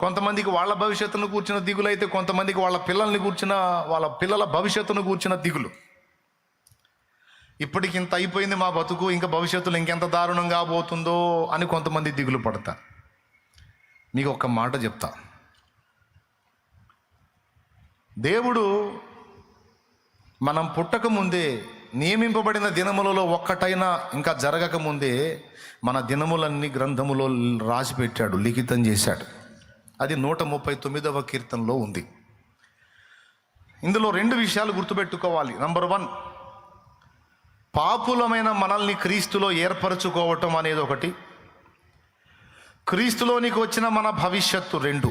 కొంతమందికి వాళ్ళ భవిష్యత్తును కూర్చున్న దిగులు అయితే కొంతమందికి వాళ్ళ పిల్లల భవిష్యత్తును కూర్చున్న దిగులు. ఇప్పటికి ఇంత అయిపోయింది మా బతుకు, ఇంకా భవిష్యత్తులో ఇంకెంత దారుణంగా పోతుందో అని కొంతమంది దిగులు పడతారు. మీకు ఒక్క మాట చెప్తా, దేవుడు మనం పుట్టక ముందే నియమింపబడిన దినములలో ఒక్కటైనా ఇంకా జరగక ముందే మన దినములన్నీ గ్రంథములో రాసి పెట్టాడు, లిఖితం చేశాడు. అది 139వ కీర్తనలో ఉంది. ఇందులో 2 విషయాలు గుర్తుపెట్టుకోవాలి. నంబర్ 1, పాపులమైన మనల్ని క్రీస్తులో ఏర్పరచుకోవటం అనేది ఒకటి, క్రీస్తులోనికి వచ్చిన మన భవిష్యత్తు 2.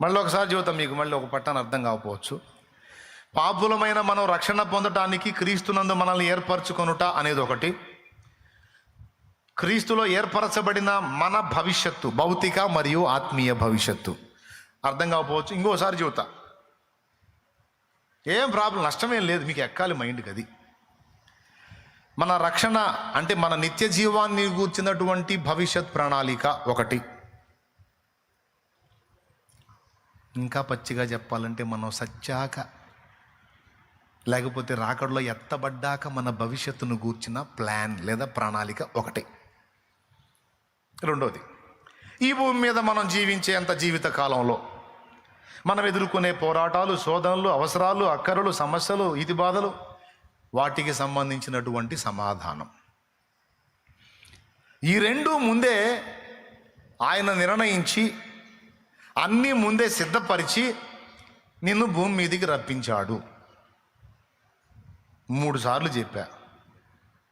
మళ్ళీ ఒకసారి చెబుతాం, మీకు మళ్ళీ ఒక పట్టాన్ని అర్థం కాకపోవచ్చు. పాపులమైన మనం రక్షణ పొందటానికి క్రీస్తునందు మనల్ని ఏర్పరచుకొనుట అనేది ఒకటి, క్రీస్తులో ఏర్పరచబడిన మన భవిష్యత్తు, భౌతిక మరియు ఆత్మీయ భవిష్యత్తు. అర్థం కాకపోవచ్చు, ఇంకోసారి చెబుతా. ఏం ప్రాబ్లం, నష్టమేం లేదు, మీకు ఎక్కాలి మైండ్కి. అది మన రక్షణ అంటే మన నిత్య జీవాన్ని కూర్చున్నటువంటి భవిష్యత్ ప్రణాళిక ఒకటి. ఇంకా పచ్చిగా చెప్పాలంటే మనం సచ్చాక లేకపోతే రాకడలో ఎత్తబడ్డాక మన భవిష్యత్తును గూర్చిన ప్లాన్ లేదా ప్రణాళిక ఒకటి. 2వది, ఈ భూమి మీద మనం జీవించేంత జీవిత కాలంలో మనం ఎదుర్కొనే పోరాటాలు, శోధనలు, అవసరాలు, అక్కరలు, సమస్యలు, ఇది బాధలు, వాటికి సంబంధించినటువంటి సమాధానం. ఈ 2 ముందే ఆయన నిర్ణయించి అన్నీ ముందే సిద్ధపరిచి నిన్ను భూమి మీదికి రప్పించాడు. 3 సార్లు చెప్పా.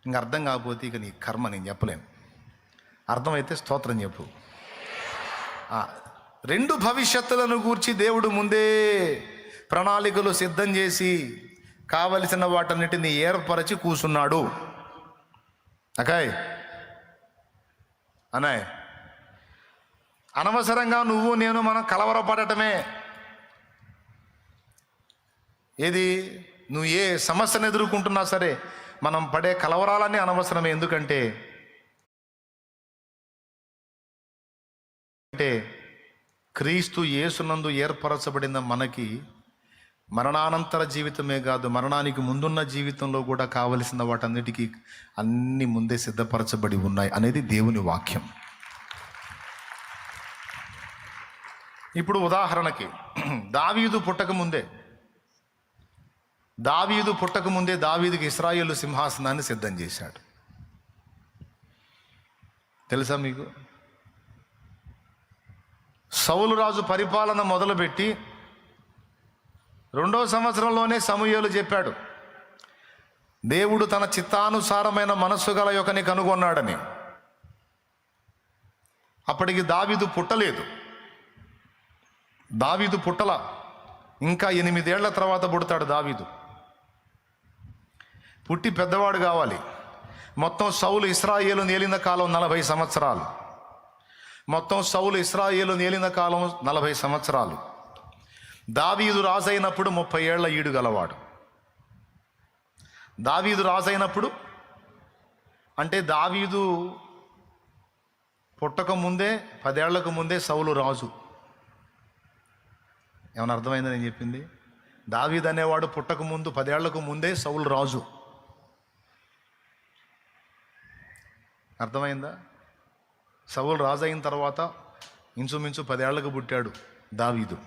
ఇంక అర్థం కాకపోతే ఇక నీ కర్మ, నేను చెప్పలేను. అర్థమైతే స్తోత్రం చెప్పు. 2 భవిష్యత్తులను గూర్చి దేవుడు ముందే ప్రణాళికలు సిద్ధం చేసి కావలసిన వాటన్నిటిని ఏర్పరచి కూర్చున్నాడు. అకాయ్ అనాయ్, అనవసరంగా నువ్వు నేను మనం కలవరపడటమే. ఏది, నువ్వు ఏ సమస్యను ఎదుర్కొంటున్నా సరే మనం పడే కలవరాలన్నీ అనవసరమే. ఎందుకంటే క్రీస్తు యేసునందు ఏర్పరచబడిన మనకి మరణానంతర జీవితమే కాదు, మరణానికి ముందున్న జీవితంలో కూడా కావలసిన వాటన్నిటికీ అన్ని ముందే సిద్ధపరచబడి ఉన్నాయి అనేది దేవుని వాక్యం. ఇప్పుడు ఉదాహరణకి దావీదు పుట్టకముందే దావీదుకి ఇశ్రాయేలు సింహాసనాన్ని సిద్ధం చేశాడు. తెలుసా మీకు? సౌలు రాజు పరిపాలన మొదలుపెట్టి 2వ సంవత్సరంలోనే సమూయేలు చెప్పాడు, దేవుడు తన చిత్తానుసారమైన మనస్సు గల యొక్కని కనుగొన్నాడని. అప్పటికి దావీదు పుట్టలేదు. దావీదు పుట్టల, ఇంకా 8 ఏళ్ల తర్వాత పుడతాడు దావీదు. పుట్టి పెద్దవాడు కావాలి. మొత్తం సౌలు ఇశ్రాయేలు నేలిన కాలం 40 సంవత్సరాలు. మొత్తం సౌలు ఇశ్రాయేలు నేలిన కాలం 40 సంవత్సరాలు. దావీదు రాజైనప్పుడు 30 ఏళ్ల ఈడు గలవాడు. దావీదు రాజైనప్పుడు అంటే దావీదు పుట్టక ముందే 10 ఏళ్లకు ముందే సౌలు రాజు. ఏమైనా అర్థమైందని నేను చెప్పింది? దావీదు అనేవాడు పుట్టక ముందు 10 ఏళ్లకు ముందే సౌలు రాజు. అర్థమైందా? సౌలు రాజు అయిన తర్వాత ఇంచుమించు 10 ఏళ్లకు పుట్టాడు దావీదు.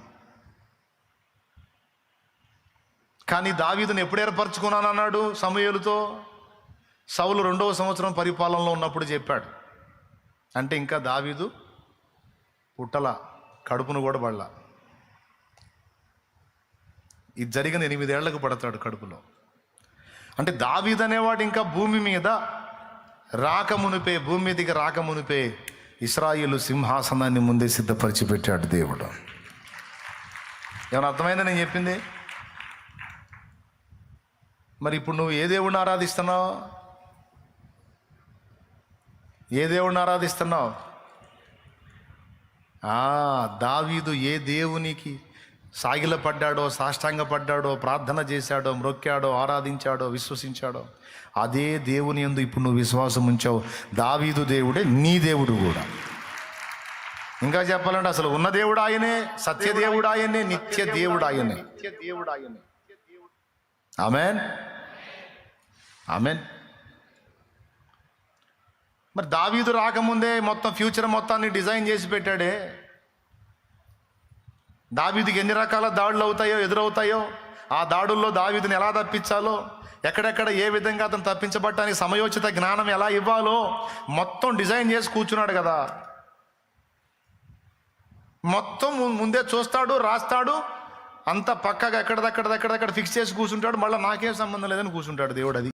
కానీ దావీదుని ఎప్పుడు ఏర్పరచుకున్నానన్నాడు సమూయేలుతో? సౌలు 2వ సంవత్సరం పరిపాలనలో ఉన్నప్పుడు చెప్పాడు. అంటే ఇంకా దావీదు పుట్టల, కడుపును కూడా పడలా. ఇది జరిగిన 8 ఏళ్లకు పడతాడు కడుపులో. అంటే దావీదు అనేవాడు ఇంకా భూమి మీదకి రాకమునిపే ఇశ్రాయేలు సింహాసనాన్ని ముందే సిద్ధపరిచి పెట్టాడు దేవుడు. ఏమైనా అర్థమైందని నేను చెప్పింది? మరి ఇప్పుడు నువ్వు ఏ దేవుడిని ఆరాధిస్తున్నావు? దావీదు ఏ దేవునికి సాగిలపడ్డాడో, సాష్టాంగపడ్డాడో, ప్రార్థన చేశాడో, మ్రొక్కాడో, ఆరాధించాడో, విశ్వసించాడో అదే దేవుని యందు ఇప్పుడు నువ్వు విశ్వాసం ఉంచావు. దావీదు దేవుడే నీ దేవుడు కూడా. ఇంకా చెప్పాలంటే అసలు ఉన్న దేవుడు ఆయనే, సత్యదేవుడు ఆయనే, నిత్య దేవుడు ఆయనే. ఆమేన్, ఆమేన్. మరి దావీదు రాకముందే మొత్తం ఫ్యూచర్ మొత్తాన్ని డిజైన్ చేసి పెట్టాడే. దావీదుకి ఎన్ని రకాల దాడులు ఎదురవుతాయో, ఆ దాడుల్లో దావీదుని ఎలా తప్పించాలో, ఎక్కడెక్కడ ఏ విధంగా అతను తప్పించబడటానికి సమయోచిత జ్ఞానం ఎలా ఇవ్వాలో మొత్తం డిజైన్ చేసి కూర్చున్నాడు కదా. మొత్తం ముందే చూస్తాడు, రాస్తాడు, అంత పక్కగా ఎక్కడదక్కడ ఫిక్స్ చేసి కూర్చుంటాడు. మళ్ళీ నాకేం సంబంధం లేదని కూర్చుంటాడు దేవుడు. అది